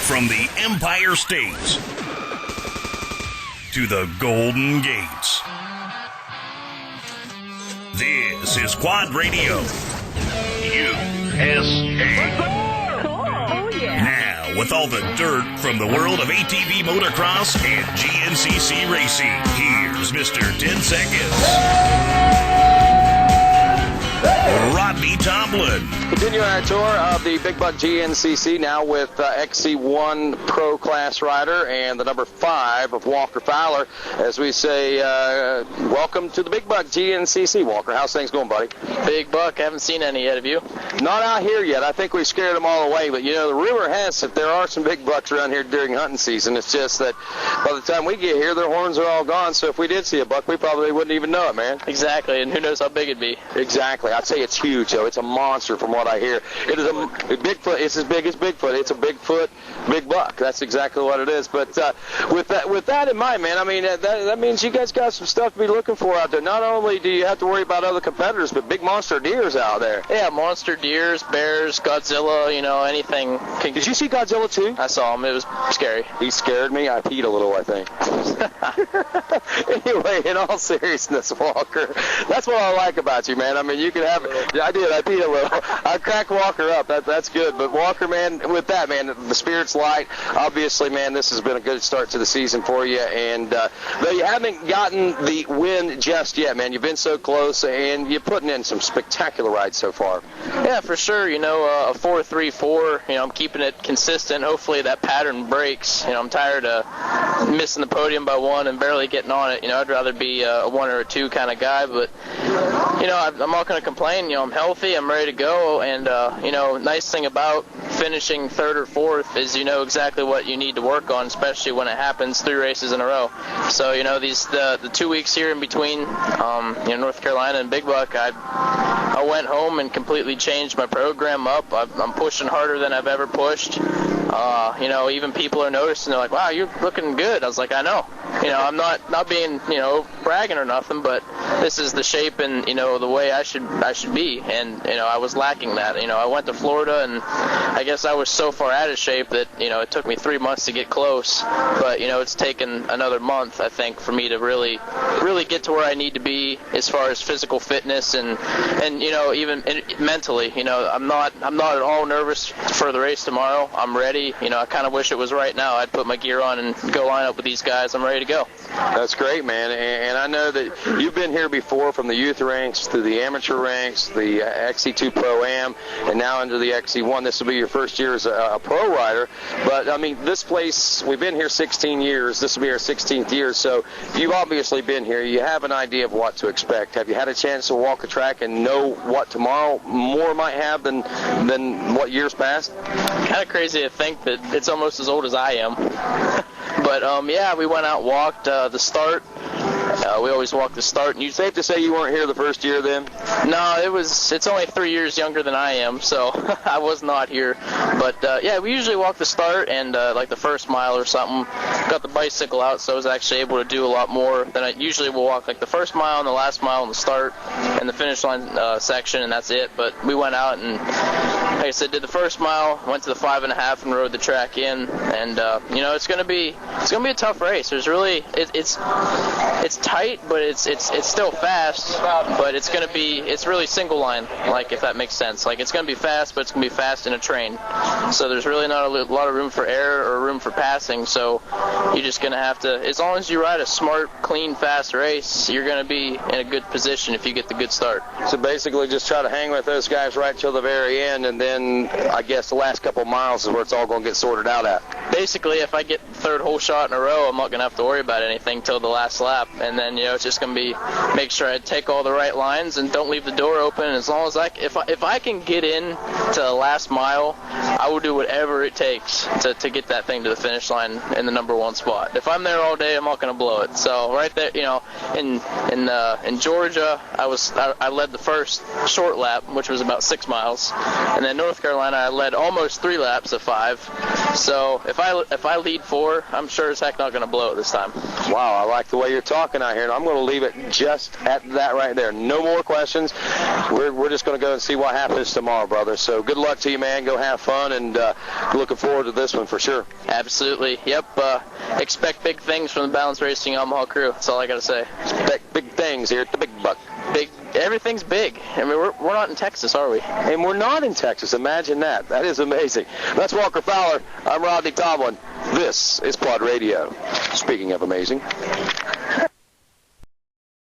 From the Empire State to the Golden Gates, this is Quad Radio USA. Oh, yeah. Now, with all the dirt from the world of ATV motocross and GNCC racing, here's Mr. 10 Seconds, Rodney Tomlin. Continuing our tour of the Big Buck GNCC, now with XC1 Pro Class rider and the number 5 of Walker Fowler. As we say, welcome to the Big Buck GNCC, Walker. How's things going, buddy? Big Buck, haven't seen any yet, have you? Not out here yet. I think we scared them all away, but you know, the rumor has that there are some big bucks around here during hunting season. It's just that by the time we get here, their horns are all gone, so if we did see a buck, we probably wouldn't even know it, man. Exactly, and who knows how big it'd be. Exactly. I'd say it's huge, though. It's a monster from what I hear. It is a Bigfoot. It's as big as Bigfoot. It's a Bigfoot, big buck. That's exactly what it is. But with that in mind, man, I mean, that means you guys got some stuff to be looking for out there. Not only do you have to worry about other competitors, but big monster deers out there. Yeah, monster deers, bears, Godzilla, you know, anything. Did you see Godzilla, too? I saw him. It was scary. He scared me. I peed a little, I think. Anyway, in all seriousness, Walker, that's what I like about you, man. I mean, you can have it. I did. I peed a little. I cracked Walker up. That's good. But Walker, man, with that, man, the spirit's light. Obviously, man, this has been a good start to the season for you. And though you haven't gotten the win just yet, man, you've been so close, and you're putting in some spectacular rides so far. Yeah, for sure. You know, a 4.34. You know, I'm keeping it consistent. Hopefully, that pattern breaks. You know, I'm tired of missing the podium by one and barely getting on it. You know, I'd rather be a 1 or a 2 kind of guy. But you know, I'm not going to complain. You know, I'm healthy. I'm ready to go. And you know, nice thing about finishing 3rd or 4th is you know exactly what you need to work on, especially when it happens 3 races in a row. So you know, the 2 weeks here in between, you know, North Carolina and Big Buck, I went home and completely changed my program up. I'm pushing harder than I've ever pushed. You know, even people are noticing. They're like, "Wow, you're looking good." I was like, "I know." You know, I'm not being, you know, bragging or nothing, but this is the shape and, you know, the way I should be. And, you know, I was lacking that. You know, I went to Florida, and I guess I was so far out of shape that, you know, it took me 3 months to get close. But, you know, it's taken another month, I think, for me to really get to where I need to be as far as physical fitness and you know, even mentally. You know, I'm not at all nervous for the race tomorrow. I'm ready. You know, I kind of wish it was right now. I'd put my gear on and go line up with these guys. I'm ready to go. That's great, man. And I know that you've been here before, from the youth ranks to the amateur ranks, the XC2 Pro-Am, and now into the XC1. This will be your first year as a pro rider. But, I mean, this place, we've been here 16 years. This will be our 16th year. So you've obviously been here. You have an idea of what to expect. Have you had a chance to walk a track and know what tomorrow more might have than what years past? Kind of crazy to think that it's almost as old as I am. But, yeah, we went out and walked the start. We always walk the start. And safe to say you weren't here the first year then? No, it's only 3 years younger than I am, so I was not here. But, yeah, we usually walk the start and, like, the first mile or something. Got the bicycle out, so I was actually able to do a lot more than I usually will walk, like the first mile and the last mile and the start and the finish line section, and that's it. But we went out and, like I said, did the first mile, went to the 5.5 and rode the track in. And, you know, it's gonna be a tough race. There's really, it's tight, but it's still fast, but it's really single line, like, if that makes sense. Like, it's going to be fast, but it's going to be fast in a train. So there's really not a lot of room for error or room for passing, so you're just going to have to, as long as you ride a smart, clean, fast race, you're going to be in a good position if you get the good start. So basically just try to hang with those guys right till the very end, and then I guess the last couple miles is where it's all going to get sorted out at. Basically, if I get the 3rd whole shot in a row, I'm not going to have to worry about anything till the last lap. And then, you know, it's just going to be make sure I take all the right lines and don't leave the door open. And as long as if I can get in to the last mile, I will do whatever it takes to get that thing to the finish line in the number 1 spot. If I'm there all day, I'm not going to blow it. So right there, you know, in Georgia, I led the first short lap, which was about 6 miles, and in North Carolina, I led almost 3 laps of 5. So if I lead 4, I'm sure as heck not going to blow it this time. Wow, I like the way you're talking out here, and I'm going to leave it just at that right there. No more questions. We're just going to go and see what happens tomorrow, brother. So good luck to you, man. Go have fun, and looking forward to this one for sure. Absolutely. Yep. Expect big things from the Balance Racing Yamaha crew. That's all I got to say. Expect big things here at the Big Buck. Everything's big. I mean, we're not in Texas, are we? And we're not in Texas. Imagine that. That is amazing. That's Walker Fowler. I'm Rodney Tomlin. This is Pod Radio. Speaking of amazing.